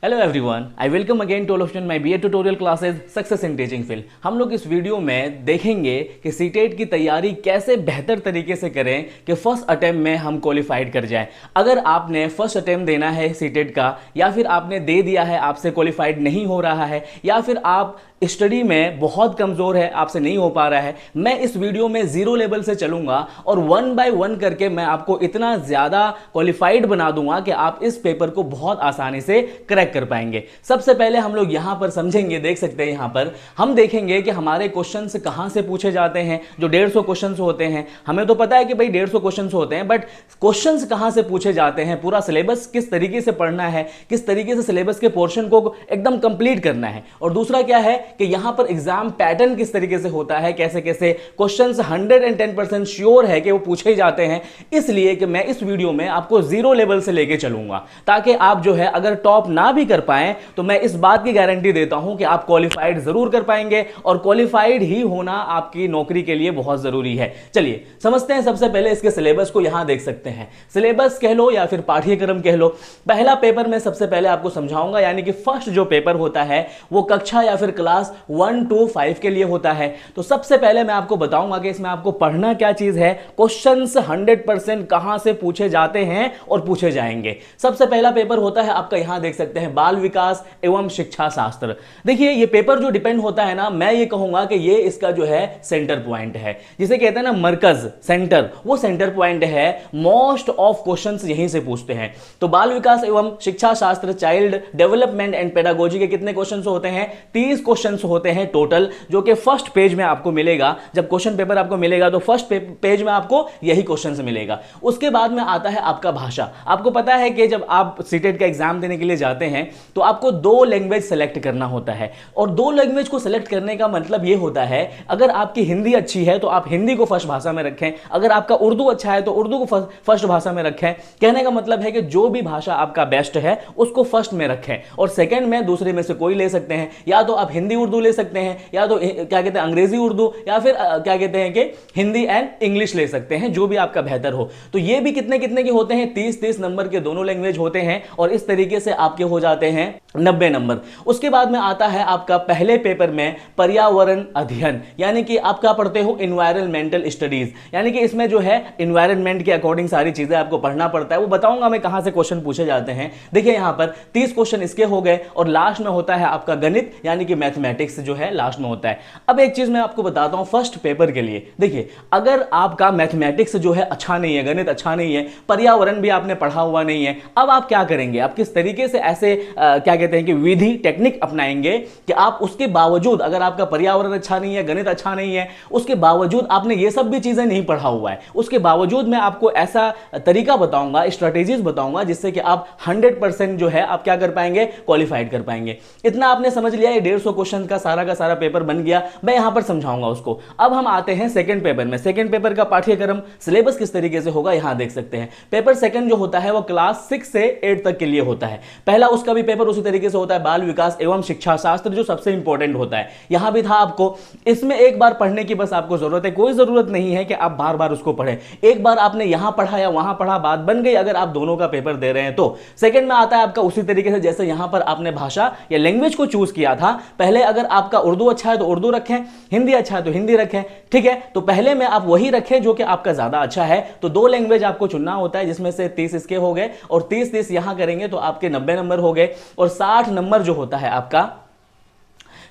Hello everyone, I welcome again to all of my BA tutorial classes success in teaching field. हम लोग इस video में देखेंगे कि सीटेट की तैयारी कैसे बेहतर तरीके से करें कि फर्स्ट अटेम्प्ट में हम क्वालिफाइड कर जाएं। अगर आपने फर्स्ट अटेम्प्ट देना है सीटेट का, या फिर आपने दे दिया है, आपसे क्वालिफाइड नहीं हो रहा है, या फिर आप स्टडी में बहुत कमजोर है, आपसे नहीं हो पा रहा है, मैं इस वीडियो में जीरो लेवल से चलूंगा और वन बाय वन करके मैं आपको इतना ज्यादा क्वालिफाइड बना दूंगा कि आप इस पेपर को बहुत आसानी से क्रैक कर पाएंगे। सबसे पहले हम लोग यहां पर समझेंगे, देख सकते हैं यहां पर हम देखेंगे कि हमारे क्वेश्चंस कहां से पूछे जाते हैं। जो 150 क्वेश्चंस होते हैं, हमें तो पता है कि भाई 150 क्वेश्चंस होते हैं, बट क्वेश्चंस कहां से पूछे जाते हैं, पूरा सिलेबस किस तरीके से पढ़ना है, किस तरीके से सिलेबस के पोर्शन को एकदम कंप्लीट करना है। और दूसरा क्या है कि यहां पर एग्जाम पैटर्न किस तरीके से होता है, कैसे कैसे क्वेश्चंस 110% श्योर है कि वो पूछे जाते हैं। इसलिए कि मैं इस वीडियो में आपको जीरो लेवल से लेके चलूंगा, ताकि आप जो है अगर टॉप ना भी कर पाएं तो मैं इस बात की गारंटी देता हूं कि आप क्वालिफाइड जरूर कर पाएंगे, और क्वालिफाइड ही होना आपकी नौकरी के लिए बहुत जरूरी है। चलिए समझते हैं सबसे पहले इसके सिलेबस को। यहां देख सकते हैं, सिलेबस कह लो या फिर पाठ्यक्रम कह लो। पहला पेपर मैं सबसे पहले आपको समझाऊंगा, यानी कि फर्स्ट जो पेपर होता है वो कक्षा या फिर क्लास 1 to 5 के लिए होता है। तो सबसे पहले मैं आपको बताऊंगा कि इसमें आपको पढ़ना क्या चीज है, क्वेश्चंस 100% कहां से पूछे जाते हैं और पूछे जाएंगे। सबसे पहला पेपर होता है आपका, यहां देख सकते हैं, बाल विकास एवं शिक्षा शास्त्र। देखिए ये पेपर जो डिपेंड होता है ना, मैं ये कहूंगा कि ये इसका जो है सेंटर पॉइंट है, जिसे कहते हैं ना मरकज, सेंटर, वो सेंटर पॉइंट है। मोस्ट ऑफ क्वेश्चंस यहीं से पूछते हैं। तो बाल विकास एवं शिक्षा शास्त्र, चाइल्ड डेवलपमेंट एंड पेडागोजी के कितने क्वेश्चंस होते हैं? 30 क्वेश्चंस होते हैं टोटल, जो कि फर्स्ट पेज में आपको मिलेगा। जब क्वेश्चन पेपर आपको मिलेगा तो फर्स्ट पेज में आपको यही क्वेश्चंस मिलेगा। उसके बाद में आता है आपका भाषा। आपको पता है कि जब आप सीटेट का एग्जाम देने के लिए जाते हैं तो आपको 2 लैंग्वेज सेलेक्ट करना होता है, और 2 लैंग्वेज को सेलेक्ट करने का मतलब यह होता है, अगर आपकी हिंदी अच्छी है तो आप हिंदी को फर्स्ट भाषा में रखें, अगर आपका उर्दू अच्छा है तो उर्दू को फर्स्ट भाषा में रखें। कहने का मतलब है कि जो भी भाषा आपका बेस्ट है उसको फर्स्ट में रखें, और सेकंड में दूसरे में से कोई ले सकते हैं। या तो आप हिंदी उर्दू ले सकते हैं, या तो क्या कहते हैं अंग्रेजी उर्दू, या फिर क्या कहते हैं कि हिंदी एंड इंग्लिश ले सकते हैं, जो भी आपका बेहतर हो। तो ये भी कितने कितने के होते हैं? 30-30 नंबर के दोनों लैंग्वेज होते हैं, और इस तरीके से आपके हो जाते हैं 90 नंबर। उसके बाद में आता है आपका पहले पेपर में पर्यावरण अध्ययन, यानी कि आप क्या पढ़ते हो? इन्वायरमेंटल स्टडीज, यानी कि इसमें जो है इन्वायरमेंट के अकॉर्डिंग सारी चीजें आपको पढ़ना पड़ता है। वो बताऊंगा मैं कहां से क्वेश्चन पूछे जाते हैं। देखिए यहां पर 30 क्वेश्चन इसके हो गए, और लास्ट में होता है आपका गणित, यानी कि मैथमेटिक्स जो है लास्ट में होता है। अब एक चीज मैं आपको बताता हूं फर्स्ट पेपर के लिए। देखिए अगर आपका मैथमेटिक्स जो है अच्छा नहीं है, गणित अच्छा नहीं है, पर्यावरण भी आपने पढ़ा हुआ नहीं है, अब आप क्या करेंगे? आप किस तरीके से ऐसे क्या कहते हैं कि विधि, टेक्निक अपनाएंगे कि आप उसके बावजूद, अगर आपका पर्यावरण अच्छा नहीं है, गणित अच्छा नहीं है, उसके बावजूद आपने ये सब भी चीजें नहीं पढ़ा हुआ है, उसके बावजूद मैं आपको ऐसा तरीका बताऊंगा, स्ट्रेटेजीज बताऊंगा, जिससे कि आप 100% जो है आप क्या कर पाएंगे? क्वालिफाइड कर पाएंगे। इतना आपने समझ लिया, ये 150 क्वेश्चन का सारा पेपर बन गया। मैं यहां पर समझाऊंगा उसको। अब हम आते हैं सेकंड पेपर में। सेकंड पेपर का पाठ्यक्रम सिलेबस किस तरीके से होगा, यहां देख सकते हैं। पेपर सेकंड जो होता है वो क्लास 6 से 8 तक के लिए होता है। पहला उसका भी पेपर उसी तरीके से होता है, बाल विकास एवं शिक्षा शास्त्र, जो सबसे इंपॉर्टेंट होता है। यहां भी था आपको, इसमें एक बार पढ़ने की बस आपको जरूरत है, कोई जरूरत नहीं है कि आप बार बार उसको पढ़ें। एक बार आपने यहां पढ़ा या वहां पढ़ा, बात बन गई, अगर आप दोनों का पेपर दे रहे हैं तो। सेकंड में आता है आपका उसी तरीके से, जैसे यहां पर आपने भाषा या लैंग्वेज को चूज किया था। पहले अगर आपका उर्दू अच्छा है तो उर्दू रखें, हिंदी अच्छा है तो हिंदी रखें, ठीक है? तो पहले में आप वही रखें जो कि आपका ज्यादा अच्छा है। तो 2 लैंग्वेज आपको चुनना होता है, जिसमें से 30 इसके हो गए, और 30-30 यहां करेंगे तो आपके 90 नंबर हो गए। और 60 नंबर जो होता है आपका,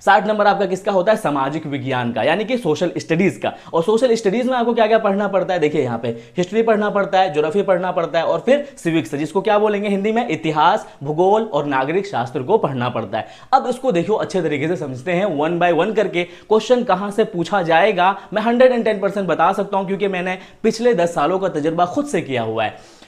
60 नंबर आपका किसका होता है? सामाजिक विज्ञान का, यानी कि सोशल स्टडीज का। और सोशल स्टडीज में आपको क्या क्या पढ़ना पड़ता है? देखिए यहाँ पे हिस्ट्री पढ़ना पड़ता है, ज्योग्राफी पढ़ना पड़ता है, और फिर सिविक्स, जिसको क्या बोलेंगे हिंदी में? इतिहास, भूगोल और नागरिक शास्त्र को पढ़ना पड़ता है। अब इसको देखियो अच्छे तरीके से समझते हैं, 1 by 1 करके क्वेश्चन कहां से पूछा जाएगा मैं 110% बता सकता हूं, क्योंकि मैंने पिछले 10 सालों का तजुर्बा खुद से किया हुआ है।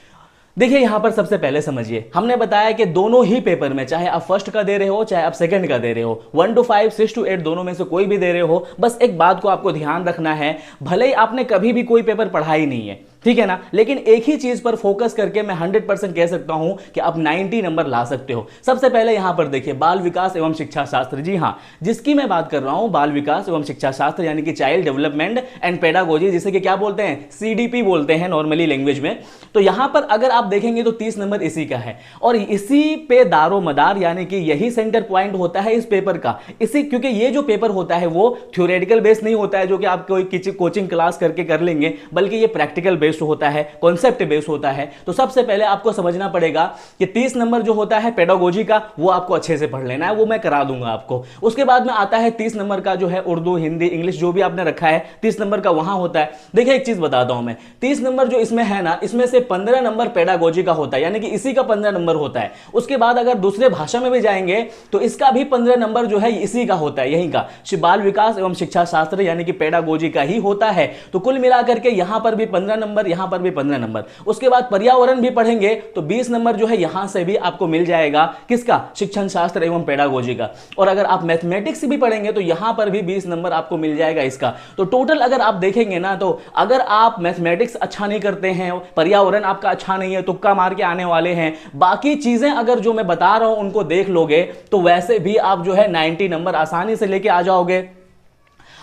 देखिए यहां पर सबसे पहले समझिए, हमने बताया कि दोनों ही पेपर में, चाहे आप फर्स्ट का दे रहे हो चाहे आप सेकंड का दे रहे हो, 1 to 5, 6 to 8 दोनों में से कोई भी दे रहे हो, बस एक बात को आपको ध्यान रखना है, भले ही आपने कभी भी कोई पेपर पढ़ा ही नहीं है, ठीक है ना। लेकिन एक ही चीज पर फोकस करके मैं 100% कह सकता हूं कि आप 90 नंबर ला सकते हो। सबसे पहले यहां पर देखिए, बाल विकास एवं शिक्षा शास्त्र, जी हां, जिसकी मैं बात कर रहा हूं, बाल विकास एवं शिक्षा शास्त्र यानी कि चाइल्ड डेवलपमेंट एंड पेडागोजी, जिसे कि क्या बोलते हैं, सीडीपी बोलते हैं नॉर्मली लैंग्वेज में। तो यहां पर अगर आप देखेंगे तो 30 नंबर इसी का है और इसी पे दारो मदार, यानी कि यही सेंटर पॉइंट होता है इस पेपर का। इसी, क्योंकि ये जो पेपर होता है वो थ्योरेटिकल बेस नहीं होता है जो कि आप कोई कोचिंग क्लास करके कर लेंगे, बल्कि ये प्रैक्टिकल बेस्ड होता है, कॉन्सेप्ट बेस्ड होता है। तो सबसे पहले आपको समझना पड़ेगा कि 30 नंबर जो होता है पेडागोजी का, वो आपको अच्छे से पढ़ लेना है, वो मैं करा दूंगा आपको। उसके बाद में आता है 30 नंबर का जो है उर्दू, हिंदी, इंग्लिश जो भी आपने रखा है 30 नंबर का वहां होता है। देखिए एक चीज बताता हूं मैं, 30 नंबर जो इसमें है ना, इसमें से 15 नंबर पेडागोजी का होता है, यानी कि इसी का 15 नंबर होता है। उसके बाद अगर दूसरे भाषा में भी जाएंगे तो इसका भी 15 नंबर जो है इसी का होता है, यही का बाल विकास एवं शिक्षा शास्त्र यानी कि पेडागोजी का ही होता है। तो कुल मिलाकर के यहां पर भी 15 नंबर, यहां पर भी 15 नंबर। उसके बाद पर्यावरण भी पढ़ेंगे तो 20 नंबर जो है यहां से भी आपको मिल जाएगा, किसका, शिक्षण शास्त्र एवं पेडागोजी का। और अगर आप मैथमेटिक्स भी पढ़ेंगे तो यहां पर भी 20 नंबर आपको मिल जाएगा इसका। तो टोटल अगर आप देखेंगे ना, तो अगर आप मैथमेटिक्स अच्छा नहीं करते हैं, पर्यावरण आपका अच्छा नहीं है, तुक्का मार के आने वाले हैं, बाकी चीजें अगर जो मैं बता रहा हूं उनको देख लोगे तो वैसे भी आप जो है 90 नंबर आसानी से लेके आ जाओगे।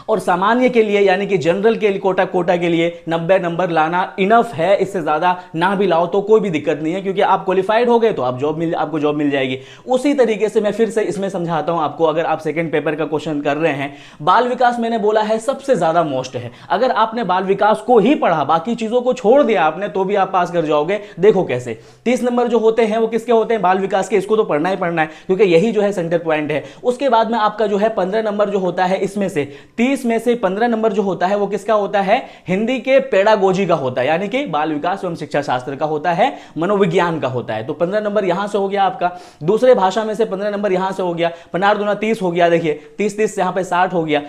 और सामान्य के लिए यानी कि जनरल के लिए, कोटा के लिए 90 नंबर लाना इनफ है। इससे ज्यादा ना भी लाओ तो कोई भी दिक्कत नहीं है, क्योंकि आप क्वालिफाइड हो गए तो आपको जॉब मिल जाएगी। उसी तरीके से मैं फिर से इसमें समझाता हूं आपको। अगर आप सेकंड पेपर का क्वेश्चन कर रहे हैं, बाल विकास मैंने बोला है सबसे ज्यादा मोस्ट है। अगर आपने बाल विकास को ही पढ़ा, बाकी चीजों को छोड़ दिया आपने, तो भी आप पास कर जाओगे। देखो कैसे 30 नंबर जो होते हैं वो किसके होते हैं, बाल विकास के। इसको तो पढ़ना ही पढ़ना है, क्योंकि यही जो है सेंटर पॉइंट है। उसके बाद में आपका जो है 15 नंबर जो होता है, इसमें से 30 में से 15 नंबर जो होता है वो किसका होता है, हिंदी के पेडागोजी का होता है, यानी कि बाल विकास एवं शिक्षा शास्त्र का होता है, मनोविज्ञान का होता है। तो 15 नंबर यहां से हो गया आपका। दूसरे भाषा में से 15 नंबर यहां से हो गया, 15 दूना 30 हो गया। देखिए 30 यहां पे 60 हो गया।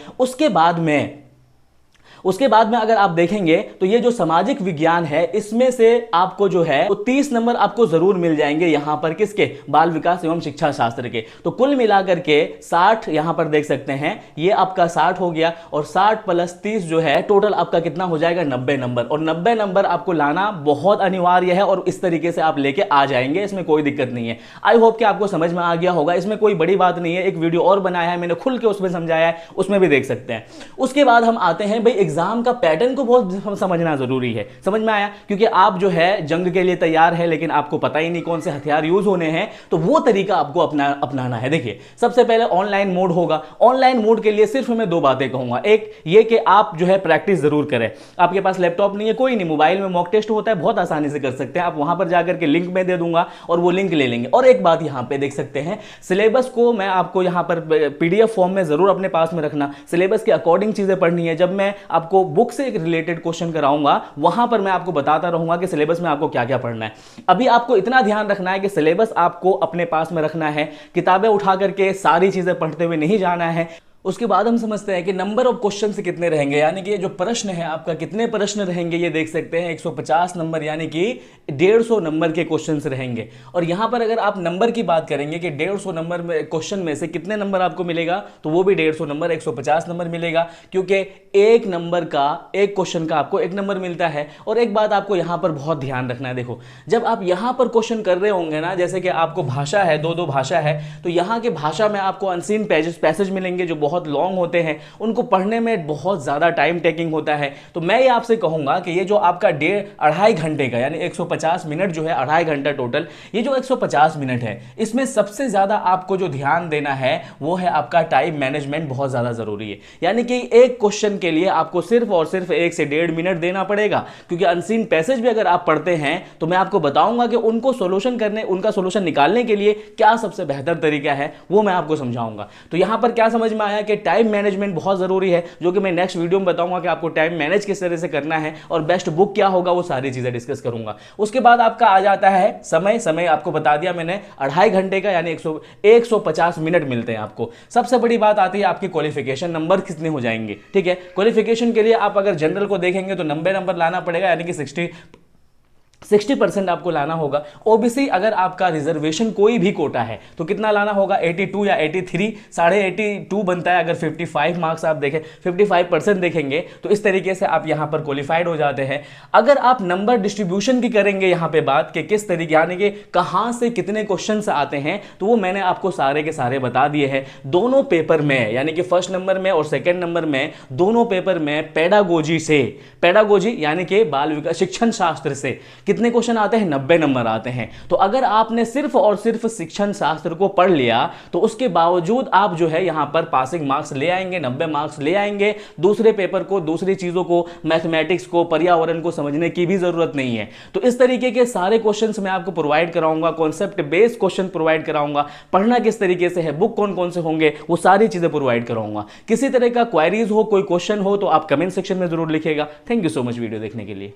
उसके बाद में अगर आप देखेंगे तो ये जो सामाजिक विज्ञान है, इसमें से आपको जो है वो 30 नंबर आपको जरूर मिल जाएंगे यहां पर, किसके, बाल विकास एवं शिक्षा शास्त्र के। तो कुल मिलाकर के 60 यहां पर देख सकते हैं, ये आपका 60 हो गया। और 60 प्लस 30 जो है टोटल आपका कितना हो जाएगा, 90 नंबर। और 90 नंबर आपको लाना बहुत अनिवार्य है और इस तरीके से आप लेके आ जाएंगे, इसमें कोई दिक्कत नहीं है। आई होप कि आपको समझ में आ गया होगा, इसमें कोई बड़ी बात नहीं है। एक वीडियो और बनाया है मैंने, खुल के उसमें समझाया है, उसमें भी देख सकते हैं। उसके बाद हम आते हैं भाई, एग्जाम का पैटर्न को बहुत समझना जरूरी है। समझ में आया, क्योंकि आप जो है जंग के लिए तैयार है, लेकिन आपको पता ही नहीं कौन से हथियार यूज होने हैं, तो वो तरीका आपको अपनाना है। देखिए सबसे पहले ऑनलाइन मोड होगा। ऑनलाइन मोड के लिए सिर्फ मैं 2 बातें कहूंगा। एक ये कि आप जो है प्रैक्टिस जरूर करें। आपके पास लैपटॉप नहीं है, कोई नहीं, मोबाइल में मॉक टेस्ट होता है, बहुत आसानी से कर सकते हैं आप। वहां पर जाकर के लिंक में दे दूंगा और वो लिंक ले लेंगे। और एक बात यहां पे देख सकते हैं, सिलेबस को मैं आपको यहां पर पीडीएफ फॉर्म में जरूर अपने पास में रखना। सिलेबस के अकॉर्डिंग चीजें पढ़नी है। जब मैं आपको बुक से रिलेटेड क्वेश्चन कराऊंगा, वहां पर मैं आपको बताता रहूंगा कि सिलेबस में आपको क्या क्या पढ़ना है। अभी आपको इतना ध्यान रखना है कि सिलेबस आपको अपने पास में रखना है, किताबें उठा करके सारी चीजें पढ़ते हुए नहीं जाना है। उसके बाद हम समझते हैं कि नंबर ऑफ क्वेश्चन से कितने रहेंगे, यानी कि जो प्रश्न है आपका, कितने प्रश्न रहेंगे ये देख सकते हैं। 150 नंबर यानी कि 150 नंबर के क्वेश्चंस रहेंगे। और यहां पर अगर आप नंबर की बात करेंगे कि 150 नंबर में क्वेश्चन में से कितने नंबर आपको मिलेगा, तो वो भी 150 नंबर, 150 नंबर मिलेगा, क्योंकि एक नंबर का, एक क्वेश्चन का आपको 1 नंबर मिलता है। और एक बात आपको यहां पर बहुत ध्यान रखना है, देखो जब आप यहां पर क्वेश्चन कर रहे होंगे ना, जैसे कि आपको भाषा है, 2-2 भाषा है, तो यहां के भाषा में आपको अनसीन पैसेज मिलेंगे जो बहुत लॉन्ग होते हैं, उनको पढ़ने में बहुत ज्यादा टाइम टेकिंग होता है। तो मैं ये आपसे कहूंगा कि ये जो आपका 1.5 घंटे का, यानी 150 मिनट जो है, 2.5 घंटा टोटल, ये जो 150 मिनट है, इसमें सबसे ज्यादा आपको जो ध्यान देना है वो है आपका टाइम मैनेजमेंट, बहुत ज्यादा जरूरी है। यानी कि एक क्वेश्चन के लिए आपको सिर्फ और सिर्फ 1 से 1.5 मिनट देना पड़ेगा, क्योंकि अनसीन पैसेज भी अगर आप पढ़ते हैं तो मैं आपको बताऊंगा कि उनका सोल्यूशन निकालने के लिए क्या सबसे बेहतर तरीका है, वो मैं आपको समझाऊंगा। तो यहां पर क्या समझ में आया कि टाइम मैनेजमेंट बहुत जरूरी है, जो कि मैं नेक्स्ट वीडियो में बताऊंगा कि आपको टाइम मैनेज किस तरह से करना है, और बेस्ट बुक क्या होगा, वो सारी चीजें डिस्कस करूंगा। उसके बाद आपका आ जाता है समय आपको बता दिया मैंने, 2.5 घंटे का, यानी 150 मिनट मिलते हैं आपको। सबसे बड़ी बात आती है आपकी क्वालिफिकेशन नंबर कितने हो जाएंगे। ठीक है, क्वालिफिकेशन के लिए आप अगर जनरल को देखेंगे तो 90 नंबर लाना पड़ेगा, यानी कि 60% आपको लाना होगा। ओबीसी अगर आपका रिजर्वेशन कोई भी कोटा है तो कितना लाना होगा, 82 या 83, 82 बनता है। अगर 55 मार्क्स आप देखें, 55% देखेंगे तो इस तरीके से आप यहां पर क्वालिफाइड हो जाते हैं। अगर आप नंबर डिस्ट्रीब्यूशन की करेंगे यहां पे बात कि किस तरीके, यानी कि कहां से कितने क्वेश्चन आते हैं, तो वो मैंने आपको सारे के सारे बता दिए हैं। दोनों पेपर में, यानी कि फर्स्ट नंबर में और सेकेंड नंबर में, दोनों पेपर में पेडागोजी से, पेडागोजी यानी कि बाल विकास शिक्षण शास्त्र से कितने क्वेश्चन आते हैं, 90 नंबर आते हैं। तो अगर आपने सिर्फ और सिर्फ शिक्षण शास्त्र को पढ़ लिया तो उसके बावजूद आप जो है यहां पर पासिंग मार्क्स ले आएंगे, 90 मार्क्स ले आएंगे। दूसरे पेपर को, दूसरी चीजों को, मैथमेटिक्स को, पर्यावरण को समझने की भी जरूरत नहीं है। तो इस तरीके के सारे क्वेश्चंस मैं आपको प्रोवाइड कराऊंगा, कॉन्सेप्ट बेस्ड क्वेश्चन प्रोवाइड कराऊंगा, पढ़ना किस तरीके से है, बुक कौन कौन से होंगे, वो सारी चीजें प्रोवाइड कराऊंगा। किसी तरह का क्वेरीज हो, कोई क्वेश्चन हो तो आप कमेंट सेक्शन में जरूर लिखिएगा। Thank you so much video देखने के लिए।